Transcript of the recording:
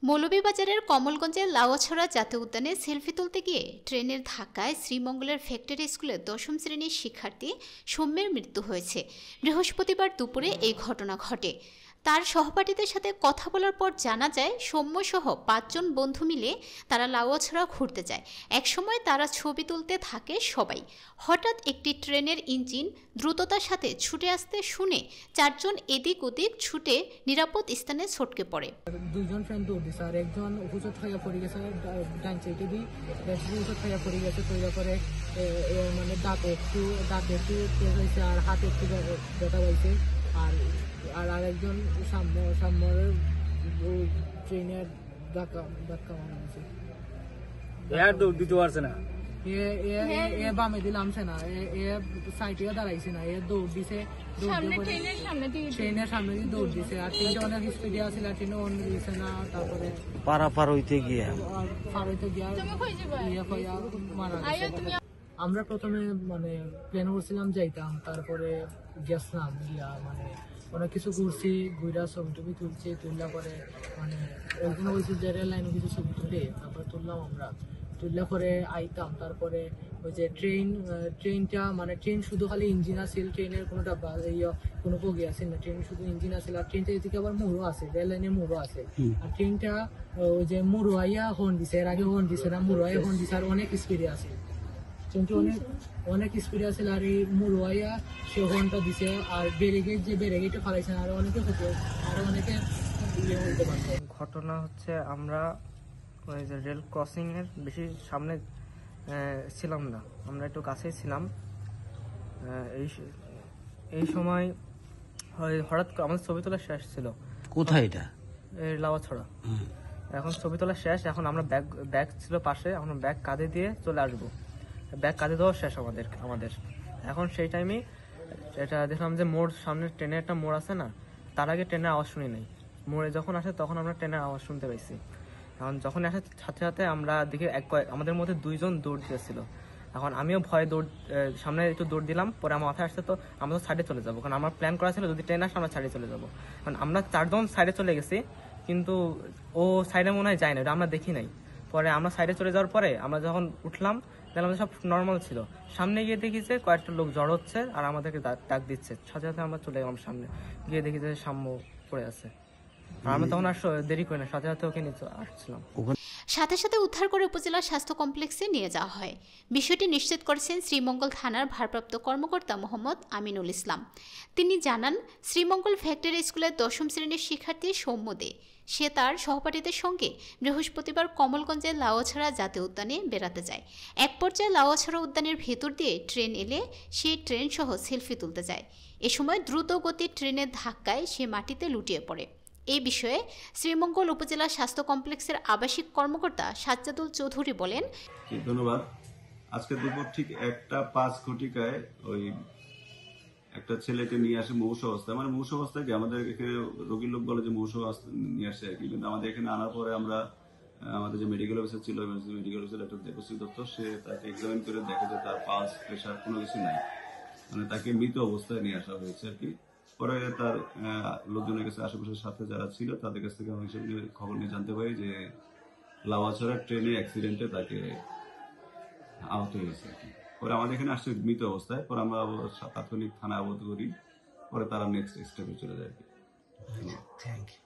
মৌলভীবাজারের কমলগঞ্জের লাউয়াছড়া জাতীয় উদ্যানে সেলফি তুলতে গিয়ে ট্রেনের ধাক্কায় শ্রীমঙ্গলের ফ্যাক্টরি স্কুলের ১০ম শ্রেণীর শিক্ষার্থী সৌম্যের মৃত্যু হয়েছে। বৃহস্পতিবার দুপুরে এই ঘটনা ঘটে। তার সহপাঠীদের সাথে কথা বলার পর জানা যায়, সৌম্যসহ ৫ জন বন্ধু মিলে তারা লাউয়াছড়া ঘুরতে যায়। একসময় তারা ছবি তুলতে থাকে সবাই। হঠাৎ একটি ট্রেনের ইঞ্জিন দ্রুততার সাথে ছুটে আসতে শুনে ৪ জন এদিক ওদিক ছুটে নিরাপদ স্থানে ছটকে পড়ে। দুইজন ফ্রেন্ড দৌড় দিছে আর একজন হুচট খাইয়া পড়ে গেছে, ডান সাইডে দিয়ে হুচট খাইয়া পড়ে গেছে। তৈরি করে মানে দাঁতে একটু তেজ হয়েছে আর হাতে একটু ব্যথা পাইছে। আর আর আরেকজন সামনের ট্রেনের ধাক্কা মারা গেছে। দৌড় দিতে পারছে না, বামে দিলামছে না, সাইডে দাঁড়াইছে না, দৌড় দিছে, ট্রেনের সামনে দিয়ে দৌড় দিছে। আর ট্রেনটা অনেক স্পিডে আসছিল, ট্রেনে অন্য দিছে না। তারপরে পার হইতে গিয়া মারা গেছে। আমরা প্রথমে মানে প্লেনে উঠছিলাম, যাইতাম, তারপরে গেছিলাম গিয়া মানে অনেক কিছু ঘুরছি, ঘুরা ছবি টবি তুললা পরে মানে একদিন বলছি যে রেল লাইনে কিছু ছবি তুলে তারপরে তুললাম আমরা। তুললে পরে আইতাম। তারপরে ওই যে ট্রেনটা মানে ট্রেন শুধু খালি ইঞ্জিন আসিল, ট্রেনের কোনো ডাব্বা কোনো বগি আসেল না, ট্রেন শুধু ইঞ্জিন আসিল। আর ট্রেনটা এদিকে আবার মুড়ো আছে, রেল লাইনের মুড়ো আছে। আর ট্রেনটা ওই যে মুড়ো আইয়া হর্ন দিছে, এর আগে হর্ন দিছে না, মুড়ো আইয়া হর্ন দিছে। আর অনেক স্পিডে আছে ট্রেনটা, অনেক স্পিডে আছে। আর এই মুড়ো আইয়া সে হর্নটা দিছে। আর ব্যারিকেডটা ফালাইছে, আর অনেকে হতে আরো অনেকে ইয়ে হতে পারছে। ঘটনা হচ্ছে আমরা ওই যে রেল ক্রসিং এর বেশি সামনে ছিলাম না, আমরা একটু কাছেই ছিলাম। এই সময় হঠাৎ আমাদের ছবি তোলা শেষ ছিল। কোথায় এটা? এই লাউয়াছড়া। এখন ছবি তোলা শেষ, এখন আমরা ব্যাগ ছিল পাশে, আমরা ব্যাগ কাঁধে দিয়ে চলে আসবো। ব্যাগ কাঁধে দেওয়া শেষ আমাদের। এখন সেই টাইমে এটা দেখলাম যে মোড়, সামনে ট্রেনের একটা মোড় আছে না, তার আগে ট্রেনের আওয়াজ শুনি নাই। মোড়ে যখন আসে তখন আমরা ট্রেনের আওয়াজ শুনতে পাইছি। এখন যখন আসার সাথে সাথে আমরা দেখি আমাদের মধ্যে 2 জন দৌড় দিয়েছিল। এখন আমিও ভয়ে সামনে একটু দৌড় দিলাম। পরে আমার মাথায় আসছে তো আমরা তো সাইডে চলে যাবো, কারণ আমার প্ল্যান করা ছিল যদি ট্রেন আসে আমরা সাইডে চলে যাবো। কারণ আমরা 4 জন সাইডে চলে গেছি, কিন্তু ও সাইডে মনে হয় যায় না, এটা আমরা দেখি নাই। পরে আমরা সাইডে চলে যাওয়ার পরে আমরা যখন উঠলাম দেখলাম সব নর্মাল ছিল। সামনে গিয়ে দেখি যে কয়েকটা লোক জড় হচ্ছে আর আমাদেরকে ডাক দিচ্ছে। সাথে সাথে আমরা চলে গেলাম সামনে গিয়ে দেখি যে সাম্য পড়ে আছে। আর আমরা তখন আর দেরি করি না, সাথে সাথে ওকে নিয়ে আসছিলাম। সাথে সাথে উদ্ধার করে উপজেলা স্বাস্থ্য কমপ্লেক্সে নিয়ে যাওয়া হয়। বিষয়টি নিশ্চিত করেছেন শ্রীমঙ্গল থানার ভারপ্রাপ্ত কর্মকর্তা মোহাম্মদ আমিনুল ইসলাম। তিনি জানান, শ্রীমঙ্গল ফ্যাক্টরি স্কুলের ১০ম শ্রেণীর শিক্ষার্থী সৌম্য দে, সে তার সহপাঠীদের সঙ্গে বৃহস্পতিবার কমলগঞ্জের লাউয়াছড়া জাতীয় উদ্যানে বেড়াতে যায়। এক পর্যায়ে লাউয়াছড়া উদ্যানের ভেতর দিয়ে ট্রেন এলে সে ট্রেন সহ সেলফি তুলতে যায়। এ সময় দ্রুত গতির ট্রেনের ধাক্কায় সে মাটিতে লুটিয়ে পড়ে। এই বিষয়ে শ্রীমঙ্গল উপজেলা স্বাস্থ্য কমপ্লেক্সের আবাসিক কর্মকর্তা সাজ্জাদুল চৌধুরী বলেন, ধন্যবাদ। আজকে দুপুর ঠিক 1:05 ঘটিকায় ওই একটা ছেলেকে নিয়ে আসে মুমূর্ষু অবস্থায়, মানে মুমূর্ষু অবস্থায় কি আমাদের এখানে রোগীর লোক বলে যে মুমূর্ষু নিয়ে আসে আর কি। কিন্তু আমাদের এখানে আনার পরে আমরা আমাদের যে মেডিকেল অফিসার ছিল, medical officer doctor Debashree Dutta, সে তাকে এক্সামিন করে দেখে যে তার পালস, প্রেশার কোনো কিছু নাই, মানে তাকে মৃত অবস্থায় নিয়ে আসা হয়েছে আর কি। পরে তার লোকজনের কাছে, আশেপাশের সাথে যারা ছিল তাদের কাছ থেকে আমি খবর নিয়ে জানতে পারি যে লাউয়াছড়া ট্রেনে অ্যাক্সিডেন্টে তাকে আহত হয়েছে আর কি। পরে আমাদের এখানে আসছে মৃত অবস্থায়। পরে আমরা তাৎক্ষণিক থানায় অবগত করি, পরে তারা নেক্সট স্টেপে চলে যায় আর কি। Thank you.